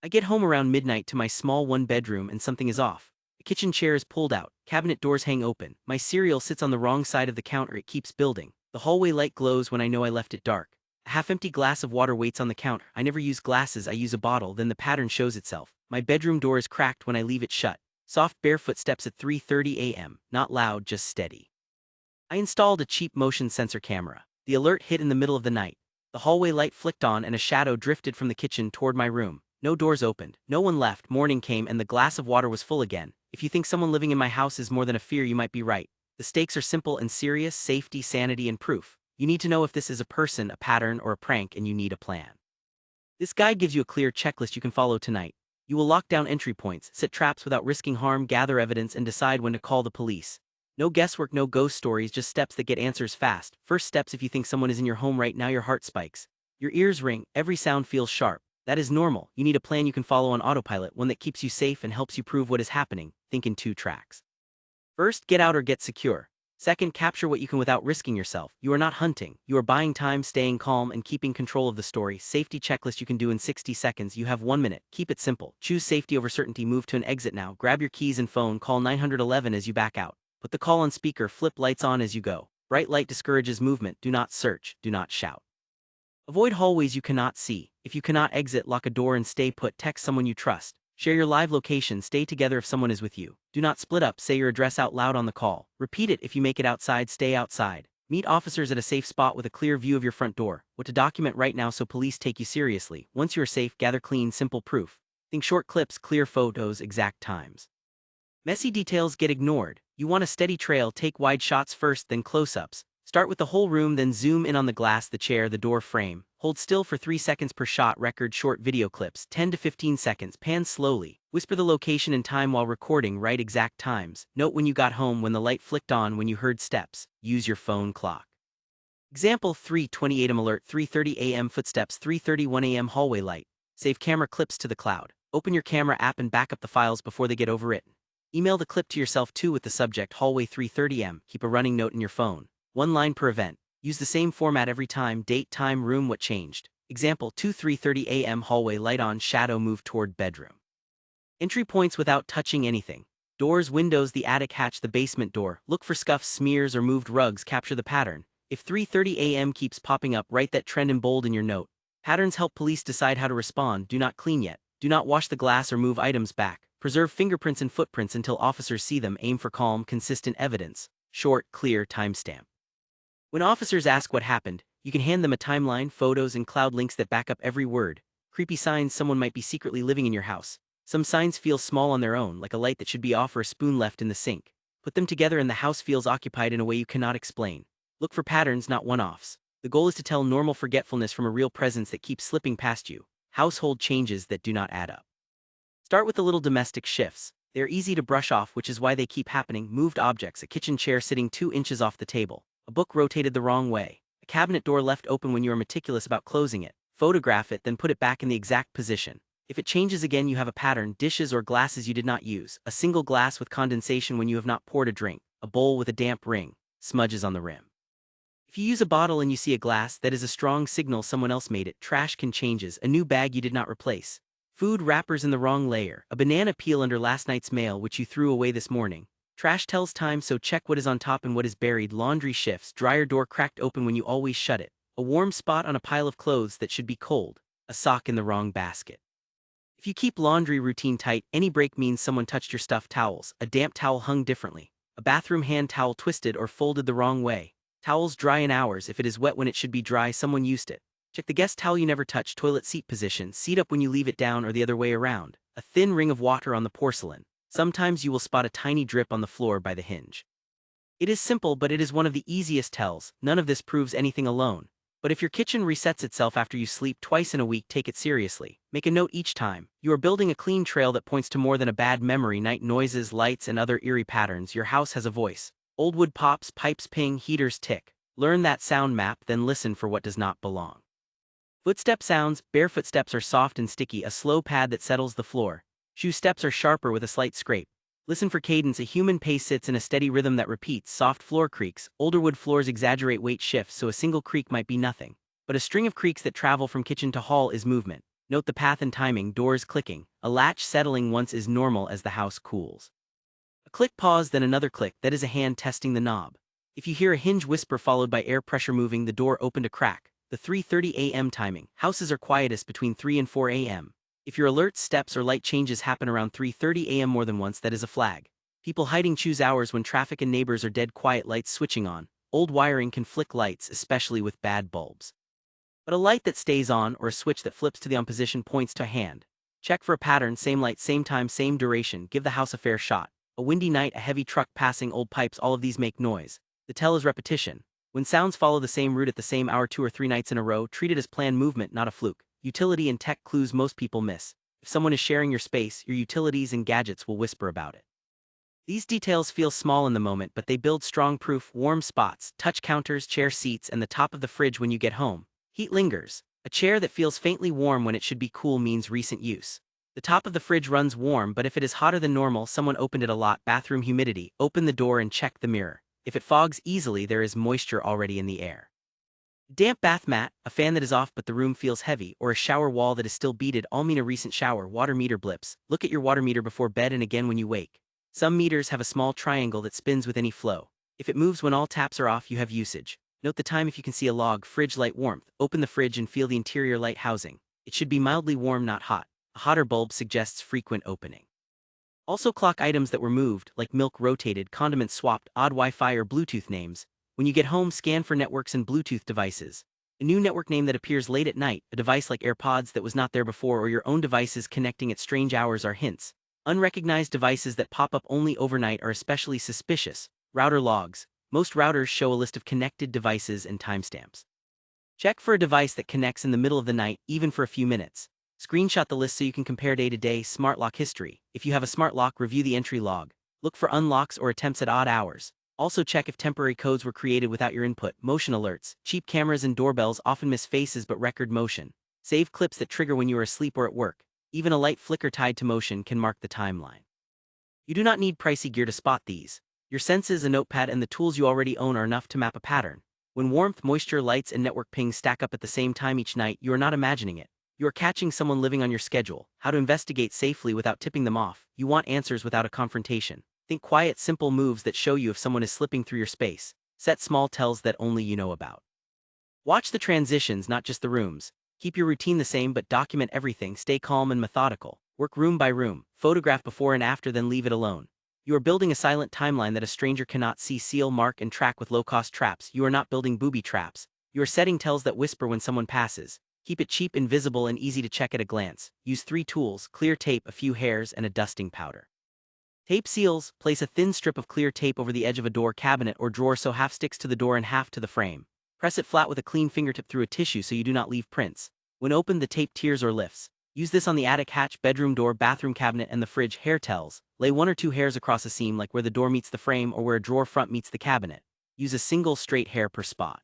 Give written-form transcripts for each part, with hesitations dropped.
I get home around midnight to my small one-bedroom and something is off. The kitchen chair is pulled out, cabinet doors hang open, my cereal sits on the wrong side of the counter, it keeps building. The hallway light glows when I know I left it dark. A half-empty glass of water waits on the counter. I never use glasses, I use a bottle, then the pattern shows itself. My bedroom door is cracked when I leave it shut. Soft barefoot steps at 3:30 a.m., not loud, just steady. I installed a cheap motion sensor camera. The alert hit in the middle of the night. The hallway light flicked on and a shadow drifted from the kitchen toward my room. No doors opened, no one left, morning came and the glass of water was full again. If you think someone living in my house is more than a fear, you might be right. The stakes are simple and serious: safety, sanity, and proof. You need to know if this is a person, a pattern, or a prank, and you need a plan. This guide gives you a clear checklist you can follow tonight. You will lock down entry points, set traps without risking harm, gather evidence, and decide when to call the police. No guesswork, no ghost stories, just steps that get answers fast. First steps: if you think someone is in your home right now, your heart spikes. Your ears ring, every sound feels sharp. That is normal. You need a plan you can follow on autopilot, one that keeps you safe and helps you prove what is happening. Think in 2 tracks. First, get out or get secure. Second, capture what you can without risking yourself. You are not hunting. You are buying time, staying calm, and keeping control of the story. Safety checklist you can do in 60 seconds. You have 1 minute. Keep it simple. Choose safety over certainty. Move to an exit now. Grab your keys and phone. Call 911 as you back out. Put the call on speaker. Flip lights on as you go. Bright light discourages movement. Do not search. Do not shout. Avoid hallways you cannot see. If you cannot exit, lock a door and stay put. Text someone you trust. Share your live location. Stay together if someone is with you. Do not split up. Say your address out loud on the call. Repeat it if you make it outside. Stay outside. Meet officers at a safe spot with a clear view of your front door. What to document right now so police take you seriously. Once you are safe, gather clean, simple proof. Think short clips, clear photos, exact times. Messy details get ignored. You want a steady trail. Take wide shots first, then close-ups. Start with the whole room, then zoom in on the glass, the chair, the door frame. Hold still for 3 seconds per shot. Record short video clips, 10 to 15 seconds. Pan slowly. Whisper the location and time while recording. Write exact times. Note when you got home, when the light flicked on, when you heard steps. Use your phone clock. Example: 3:28 am alert, 3:30 a.m. footsteps, 3:31 a.m. hallway light. Save camera clips to the cloud. Open your camera app and back up the files before they get overwritten. Email the clip to yourself too with the subject hallway 3:30 am. Keep a running note in your phone. 1 line per event. Use the same format every time: date, time, room, what changed. Example: 3:30 a.m. hallway light on, shadow move toward bedroom. Entry points without touching anything. Doors, windows, the attic hatch, the basement door. Look for scuffs, smears, or moved rugs. Capture the pattern. If 3:30 a.m. keeps popping up, write that trend in bold in your note. Patterns help police decide how to respond. Do not clean yet. Do not wash the glass or move items back. Preserve fingerprints and footprints until officers see them. Aim for calm, consistent evidence. Short, clear, timestamp. When officers ask what happened, you can hand them a timeline, photos, and cloud links that back up every word. Creepy signs: someone might be secretly living in your house. Some signs feel small on their own, like a light that should be off or a spoon left in the sink. Put them together and the house feels occupied in a way you cannot explain. Look for patterns, not one-offs. The goal is to tell normal forgetfulness from a real presence that keeps slipping past you. Household changes that do not add up. Start with the little domestic shifts. They are easy to brush off, which is why they keep happening. Moved objects: a kitchen chair sitting 2 inches off the table. A book rotated the wrong way. A cabinet door left open when you are meticulous about closing it. Photograph it, then put it back in the exact position. If it changes again, you have a pattern. Dishes or glasses you did not use. A single glass with condensation when you have not poured a drink. A bowl with a damp ring. Smudges on the rim. If you use a bottle and you see a glass, that is a strong signal someone else made it. Trash can changes. A new bag you did not replace. Food wrappers in the wrong layer. A banana peel under last night's mail which you threw away this morning. Trash tells time, so check what is on top and what is buried. Laundry shifts: dryer door cracked open when you always shut it. A warm spot on a pile of clothes that should be cold. A sock in the wrong basket. If you keep laundry routine tight, any break means someone touched your stuffed towels. A damp towel hung differently. A bathroom hand towel twisted or folded the wrong way. Towels dry in hours. If it is wet when it should be dry, someone used it. Check the guest towel you never touch. Toilet seat position: seat up when you leave it down or the other way around. A thin ring of water on the porcelain. Sometimes you will spot a tiny drip on the floor by the hinge. It is simple, but it is one of the easiest tells. None of this proves anything alone. But if your kitchen resets itself after you sleep twice in a week, take it seriously. Make a note each time. You are building a clean trail that points to more than a bad memory. Night noises, lights, and other eerie patterns. Your house has a voice. Old wood pops, pipes ping, heaters tick. Learn that sound map, then listen for what does not belong. Footstep sounds: barefoot steps are soft and sticky. A slow pad that settles the floor. Shoe steps are sharper with a slight scrape. Listen for cadence: a human pace sits in a steady rhythm that repeats. Soft floor creaks: older wood floors exaggerate weight shifts, so a single creak might be nothing. But a string of creaks that travel from kitchen to hall is movement. Note the path and timing, doors clicking. A latch settling once is normal as the house cools. A click pause, then another click, that is a hand testing the knob. If you hear a hinge whisper followed by air pressure moving, the door opened a crack. The 3:30 a.m. timing. Houses are quietest between 3 and 4 a.m. If your alerts, steps, or light changes happen around 3:30 a.m. more than once, that is a flag. People hiding choose hours when traffic and neighbors are dead quiet, lights switching on. Old wiring can flick lights, especially with bad bulbs. But a light that stays on or a switch that flips to the on position points to a hand. Check for a pattern, same light, same time, same duration, give the house a fair shot. A windy night, a heavy truck passing, old pipes, all of these make noise. The tell is repetition. When sounds follow the same route at the same hour 2 or 3 nights in a row, treat it as planned movement, not a fluke. Utility and tech clues most people miss. If someone is sharing your space, your utilities and gadgets will whisper about it. These details feel small in the moment, but they build strong proof. Warm spots, touch counters, chair seats, and the top of the fridge when you get home. Heat lingers. A chair that feels faintly warm when it should be cool means recent use. The top of the fridge runs warm, but if it is hotter than normal, someone opened it a lot. Bathroom humidity. Open the door and check the mirror. If it fogs easily, there is moisture already in the air. Damp bath mat, a fan that is off but the room feels heavy, or a shower wall that is still beaded, all mean a recent shower. Water meter blips. Look at your water meter before bed and again when you wake. Some meters have a small triangle that spins with any flow. If it moves when all taps are off, you have usage. Note the time if you can see a log. Fridge light warmth. Open the fridge and feel the interior light housing. It should be mildly warm, not hot. A hotter bulb suggests frequent opening. Also clock items that were moved, like milk rotated, condiments swapped, odd Wi-Fi or Bluetooth names. When you get home, scan for networks and Bluetooth devices. A new network name that appears late at night, a device like AirPods that was not there before, or your own devices connecting at strange hours are hints. Unrecognized devices that pop up only overnight are especially suspicious. Router logs. Most routers show a list of connected devices and timestamps. Check for a device that connects in the middle of the night, even for a few minutes. Screenshot the list so you can compare day-to-day. Smart lock history. If you have a smart lock, review the entry log. Look for unlocks or attempts at odd hours. Also check if temporary codes were created without your input. Motion alerts. Cheap cameras and doorbells often miss faces but record motion. Save clips that trigger when you are asleep or at work. Even a light flicker tied to motion can mark the timeline. You do not need pricey gear to spot these. Your senses, a notepad, and the tools you already own are enough to map a pattern. When warmth, moisture, lights, and network pings stack up at the same time each night, you are not imagining it. You are catching someone living on your schedule. How to investigate safely without tipping them off. You want answers without a confrontation. Think quiet, simple moves that show you if someone is slipping through your space. Set small tells that only you know about. Watch the transitions, not just the rooms. Keep your routine the same but document everything. Stay calm and methodical. Work room by room. Photograph before and after, then leave it alone. You are building a silent timeline that a stranger cannot see. Seal, mark, and track with low-cost traps. You are not building booby traps. You are setting tells that whisper when someone passes. Keep it cheap, invisible, and easy to check at a glance. Use 3 tools: clear tape, a few hairs, and a dusting powder. Tape seals. Place a thin strip of clear tape over the edge of a door, cabinet, or drawer so half sticks to the door and half to the frame. Press it flat with a clean fingertip through a tissue so you do not leave prints. When opened, the tape tears or lifts. Use this on the attic hatch, bedroom door, bathroom cabinet, and the fridge. Hair tells. Lay 1 or 2 hairs across a seam, like where the door meets the frame or where a drawer front meets the cabinet. Use a single straight hair per spot.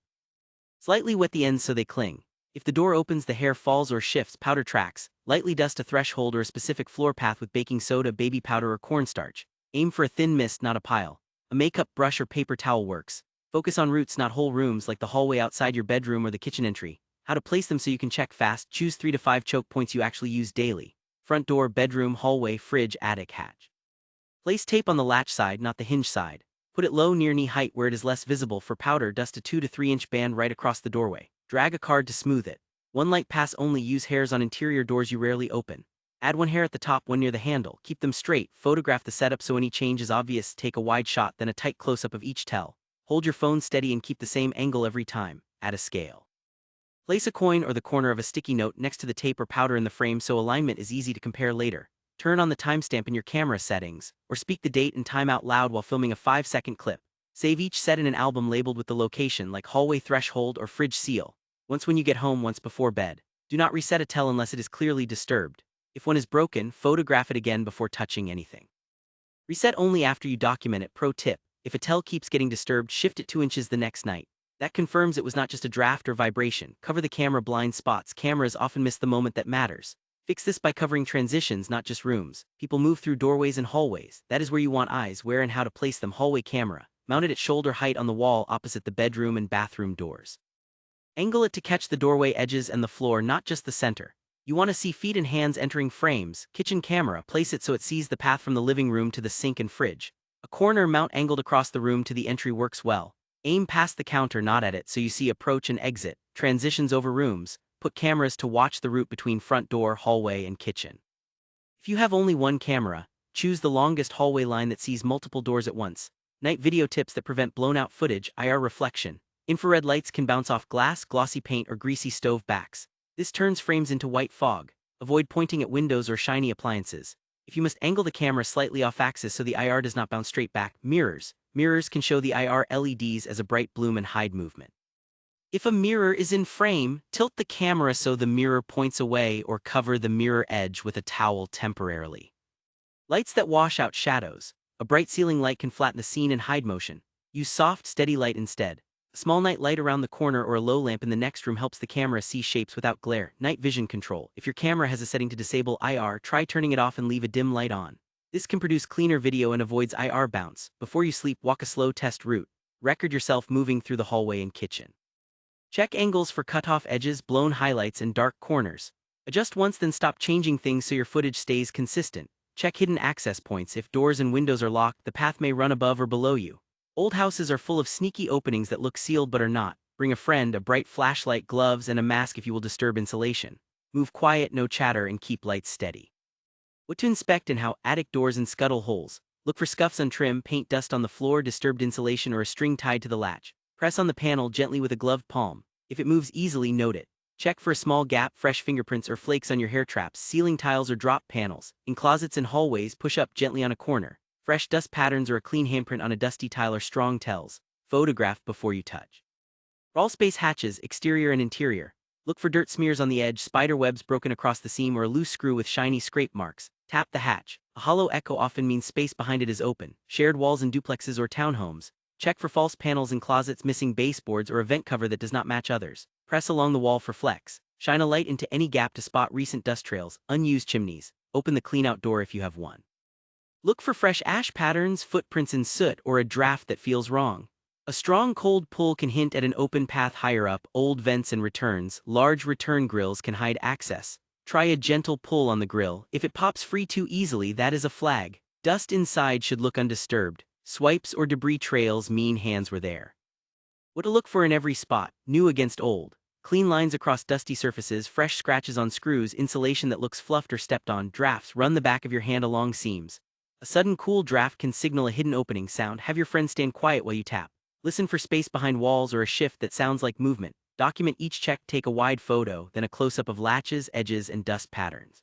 Slightly wet the ends so they cling. If the door opens, the hair falls or shifts. Powder tracks. Lightly dust a threshold or a specific floor path with baking soda, baby powder, or cornstarch. Aim for a thin mist, not a pile. A makeup brush or paper towel works. Focus on roots, not whole rooms, like the hallway outside your bedroom or the kitchen entry. How to place them so you can check fast. Choose 3 to 5 choke points you actually use daily. Front door, bedroom, hallway, fridge, attic, hatch. Place tape on the latch side, not the hinge side. Put it low, near knee height where it is less visible. For powder, dust a 2 to 3 inch band right across the doorway. Drag a card to smooth it. 1 light pass only. Use hairs on interior doors you rarely open. Add 1 hair at the top, 1 near the handle. Keep them straight. Photograph the setup so any change is obvious. Take a wide shot, then a tight close-up of each tell. Hold your phone steady and keep the same angle every time. Add a scale. Place a coin or the corner of a sticky note next to the tape or powder in the frame so alignment is easy to compare later. Turn on the timestamp in your camera settings, or speak the date and time out loud while filming a 5-second clip. Save each set in an album labeled with the location, like hallway threshold or fridge seal. Once when you get home, once before bed. Do not reset a tell unless it is clearly disturbed. If one is broken, photograph it again before touching anything. Reset only after you document it. Pro tip: if a tell keeps getting disturbed, shift it 2 inches the next night. That confirms it was not just a draft or vibration. Cover the camera blind spots. Cameras often miss the moment that matters. Fix this by covering transitions, not just rooms. People move through doorways and hallways. That is where you want eyes. Where and how to place them. Hallway camera. Mount it at shoulder height on the wall opposite the bedroom and bathroom doors. Angle it to catch the doorway edges and the floor, not just the center. You want to see feet and hands entering frames. Kitchen camera, place it so it sees the path from the living room to the sink and fridge. A corner mount angled across the room to the entry works well. Aim past the counter, not at it, so you see approach and exit. Transitions over rooms. Put cameras to watch the route between front door, hallway, and kitchen. If you have only one camera, choose the longest hallway line that sees multiple doors at once. Night video tips that prevent blown-out footage. IR reflection. Infrared lights can bounce off glass, glossy paint, or greasy stove backs. This turns frames into white fog. Avoid pointing at windows or shiny appliances. If you must angle the camera slightly off axis so the IR does not bounce straight back. Mirrors. Mirrors can show the IR LEDs as a bright bloom and hide movement. If a mirror is in frame, tilt the camera so the mirror points away or cover the mirror edge with a towel temporarily. Lights that wash out shadows. A bright ceiling light can flatten the scene and hide motion. Use soft, steady light instead. A small night light around the corner or a low lamp in the next room helps the camera see shapes without glare. Night vision control. If your camera has a setting to disable IR, try turning it off and leave a dim light on. This can produce cleaner video and avoids IR bounce. Before you sleep, walk a slow test route. Record yourself moving through the hallway and kitchen. Check angles for cut-off edges, blown highlights, and dark corners. Adjust once, then stop changing things so your footage stays consistent. Check hidden access points. If doors and windows are locked, the path may run above or below you. Old houses are full of sneaky openings that look sealed but are not. Bring a friend, a bright flashlight, gloves, and a mask if you will disturb insulation. Move quiet, no chatter, and keep lights steady. What to inspect and how. Attic doors and scuttle holes. Look for scuffs on trim, paint dust on the floor, disturbed insulation, or a string tied to the latch. Press on the panel gently with a gloved palm. If it moves easily, note it. Check for a small gap, fresh fingerprints, or flakes on your hair traps, ceiling tiles, or drop panels. In closets and hallways, push up gently on a corner. Fresh dust patterns or a clean handprint on a dusty tile are strong tells. Photograph before you touch. Crawl space hatches, exterior and interior. Look for dirt smears on the edge, spider webs broken across the seam, or a loose screw with shiny scrape marks. Tap the hatch. A hollow echo often means space behind it is open. Shared walls in duplexes or townhomes. Check for false panels in closets, missing baseboards, or a vent cover that does not match others. Press along the wall for flex. Shine a light into any gap to spot recent dust trails. Unused chimneys. Open the clean-out door if you have one. Look for fresh ash patterns, footprints in soot, or a draft that feels wrong. A strong cold pull can hint at an open path higher up. Old vents and returns. Large return grills can hide access. Try a gentle pull on the grill. If it pops free too easily, that is a flag. Dust inside should look undisturbed. Swipes or debris trails mean hands were there. What to look for in every spot. New against old. Clean lines across dusty surfaces, fresh scratches on screws, insulation that looks fluffed or stepped on. Drafts. Run the back of your hand along seams. A sudden cool draft can signal a hidden opening. Sound. Have your friend stand quiet while you tap. Listen for space behind walls or a shift that sounds like movement. Document each check. Take a wide photo, then a close-up of latches, edges, and dust patterns.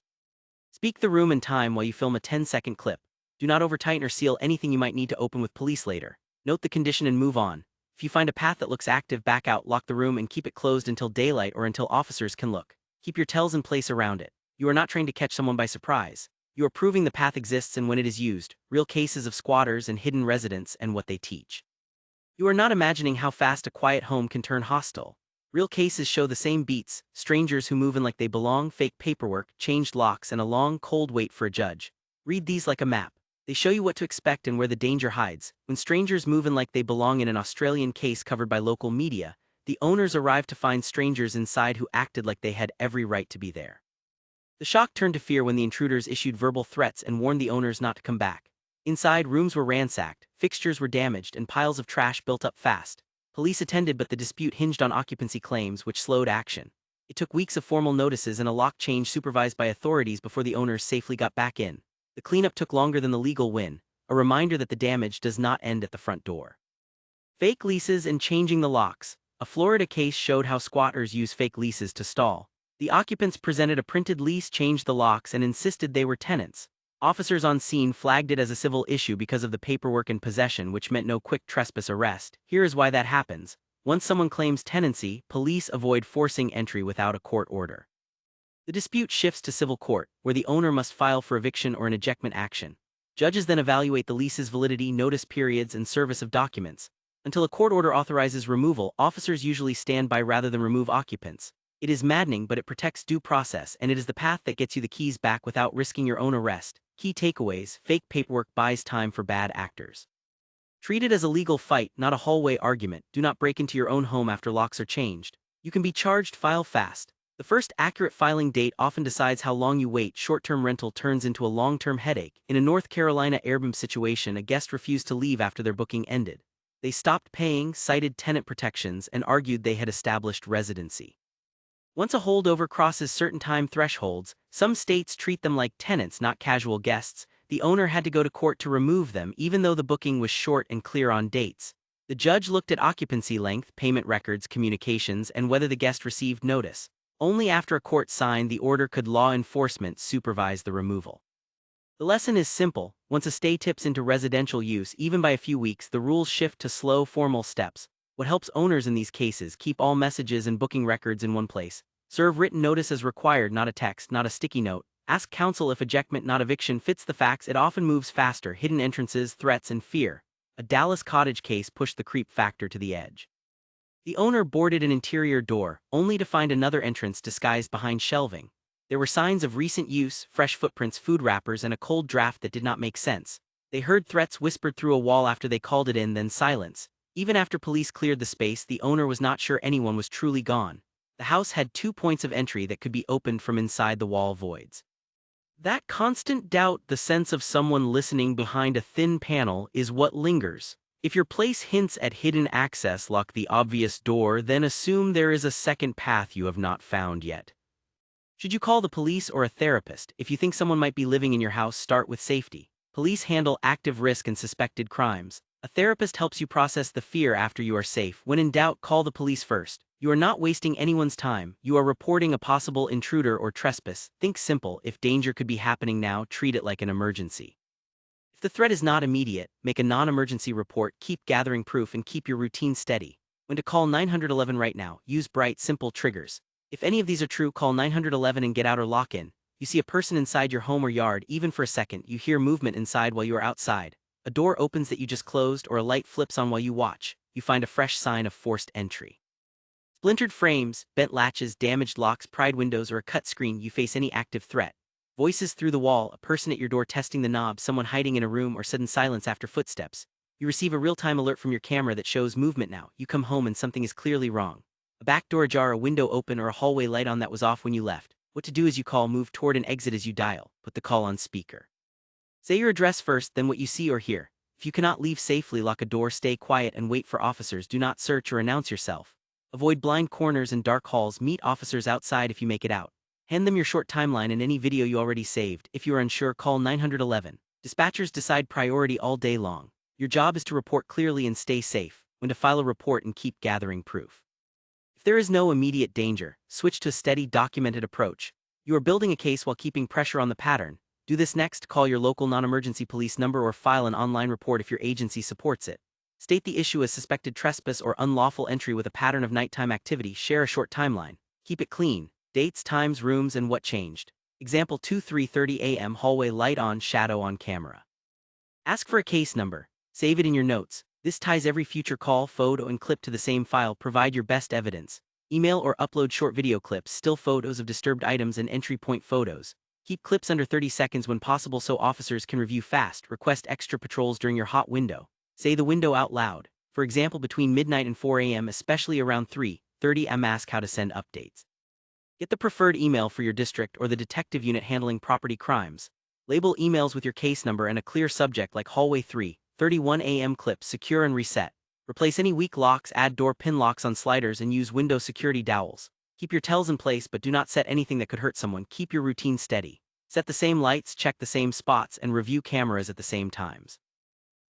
Speak the room and time while you film a 10-second clip. Do not over-tighten or seal anything you might need to open with police later. Note the condition and move on. If you find a path that looks active, back out, lock the room, and keep it closed until daylight or until officers can look. Keep your tells in place around it. You are not trained to catch someone by surprise. You are proving the path exists and when it is used. Real cases of squatters and hidden residents and what they teach. You are not imagining how fast a quiet home can turn hostile. Real cases show the same beats: strangers who move in like they belong, fake paperwork, changed locks, and a long, cold wait for a judge. Read these like a map. They show you what to expect and where the danger hides. When strangers move in like they belong. In an Australian case covered by local media, the owners arrived to find strangers inside who acted like they had every right to be there. The shock turned to fear when the intruders issued verbal threats and warned the owners not to come back. Inside, rooms were ransacked, fixtures were damaged, and piles of trash built up fast. Police attended, but the dispute hinged on occupancy claims, which slowed action. It took weeks of formal notices and a lock change supervised by authorities before the owners safely got back in. The cleanup took longer than the legal win, a reminder that the damage does not end at the front door. Fake leases and changing the locks. A Florida case showed how squatters use fake leases to stall. The occupants presented a printed lease, changed the locks, and insisted they were tenants. Officers on scene flagged it as a civil issue because of the paperwork and possession, which meant no quick trespass arrest. Here is why that happens. Once someone claims tenancy, police avoid forcing entry without a court order. The dispute shifts to civil court, where the owner must file for eviction or an ejectment action. Judges then evaluate the lease's validity, notice periods, and service of documents. Until a court order authorizes removal, officers usually stand by rather than remove occupants. It is maddening, but it protects due process, and it is the path that gets you the keys back without risking your own arrest. Key takeaways: fake paperwork buys time for bad actors. Treat it as a legal fight, not a hallway argument. Do not break into your own home after locks are changed. You can be charged. File fast. The first accurate filing date often decides how long you wait. Short-term rental turns into a long-term headache. In a North Carolina Airbnb situation, a guest refused to leave after their booking ended. They stopped paying, cited tenant protections, and argued they had established residency. Once a holdover crosses certain time thresholds, some states treat them like tenants, not casual guests. The owner had to go to court to remove them even though the booking was short and clear on dates. The judge looked at occupancy length, payment records, communications, and whether the guest received notice. Only after a court signed the order could law enforcement supervise the removal. The lesson is simple: once a stay tips into residential use, even by a few weeks, the rules shift to slow, formal steps. What helps owners in these cases: keep all messages and booking records in one place. Serve written notice as required, not a text, not a sticky note. Ask counsel if ejectment, not eviction, fits the facts. It often moves faster. Hidden entrances, threats, and fear. A Dallas cottage case pushed the creep factor to the edge. The owner boarded an interior door, only to find another entrance disguised behind shelving. There were signs of recent use, fresh footprints, food wrappers, and a cold draft that did not make sense. They heard threats whispered through a wall after they called it in, then silence. Even after police cleared the space, the owner was not sure anyone was truly gone. The house had 2 points of entry that could be opened from inside the wall voids. That constant doubt, the sense of someone listening behind a thin panel, is what lingers. If your place hints at hidden access, lock the obvious door, then assume there is a second path you have not found yet. Should you call the police or a therapist? If you think someone might be living in your house, start with safety. Police handle active risk and suspected crimes. A therapist helps you process the fear after you are safe. When in doubt, call the police first. You are not wasting anyone's time. You are reporting a possible intruder or trespass. Think simple: if danger could be happening now, treat it like an emergency. If the threat is not immediate, make a non-emergency report, keep gathering proof, and keep your routine steady. When to call 911 right now, use bright, simple triggers. If any of these are true, call 911 and get out or lock in. You see a person inside your home or yard, even for a second. You hear movement inside while you are outside. A door opens that you just closed, or a light flips on while you watch. You find a fresh sign of forced entry. Splintered frames, bent latches, damaged locks, pried windows, or a cut screen. You face any active threat. Voices through the wall, a person at your door testing the knob, someone hiding in a room, or sudden silence after footsteps. You receive a real-time alert from your camera that shows movement now. You come home and something is clearly wrong. A back door ajar, a window open, or a hallway light on that was off when you left. What to do as you call: move toward an exit as you dial. Put the call on speaker. Say your address first, then what you see or hear. If you cannot leave safely, lock a door, stay quiet, and wait for officers. Do not search or announce yourself. Avoid blind corners and dark halls. Meet officers outside if you make it out. Hand them your short timeline and any video you already saved. If you are unsure, call 911. Dispatchers decide priority all day long. Your job is to report clearly and stay safe. When to file a report and keep gathering proof. If there is no immediate danger, switch to a steady, documented approach. You are building a case while keeping pressure on the pattern. Do this next: call your local non-emergency police number or file an online report if your agency supports it. State the issue as suspected trespass or unlawful entry with a pattern of nighttime activity. Share a short timeline. Keep it clean. Dates, times, rooms, and what changed. Example 2: 3:30 a.m. hallway light on, shadow on camera. Ask for a case number. Save it in your notes. This ties every future call, photo, and clip to the same file. Provide your best evidence. Email or upload short video clips, still photos of disturbed items, and entry point photos. Keep clips under 30 seconds when possible so officers can review fast. Request extra patrols during your hot window. Say the window out loud. For example, between midnight and 4 a.m., especially around 3:30 am. Ask how to send updates. Get the preferred email for your district or the detective unit handling property crimes. Label emails with your case number and a clear subject like hallway 3:31 a.m. clip. Secure and reset. Replace any weak locks, add door pin locks on sliders, and use window security dowels. Keep your tells in place but do not set anything that could hurt someone. Keep your routine steady. Set the same lights, check the same spots, and review cameras at the same times.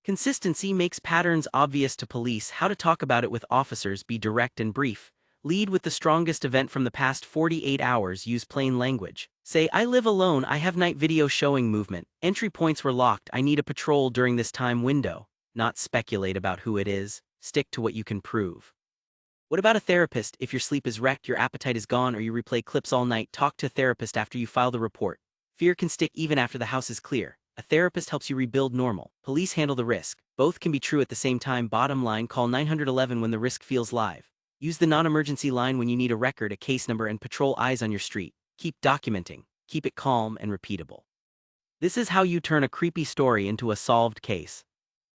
Consistency makes patterns obvious to police. How to talk about it with officers: be direct and brief. Lead with the strongest event from the past 48 hours. Use plain language. Say, I live alone, I have night video showing movement, entry points were locked, I need a patrol during this time window. Not speculate about who it is. Stick to what you can prove. What about a therapist? If your sleep is wrecked, your appetite is gone, or you replay clips all night, talk to a therapist after you file the report. Fear can stick even after the house is clear. A therapist helps you rebuild normal. Police handle the risk. Both can be true at the same time. Bottom line: call 911 when the risk feels live. Use the non-emergency line when you need a record, a case number, and patrol eyes on your street. Keep documenting. Keep it calm and repeatable. This is how you turn a creepy story into a solved case.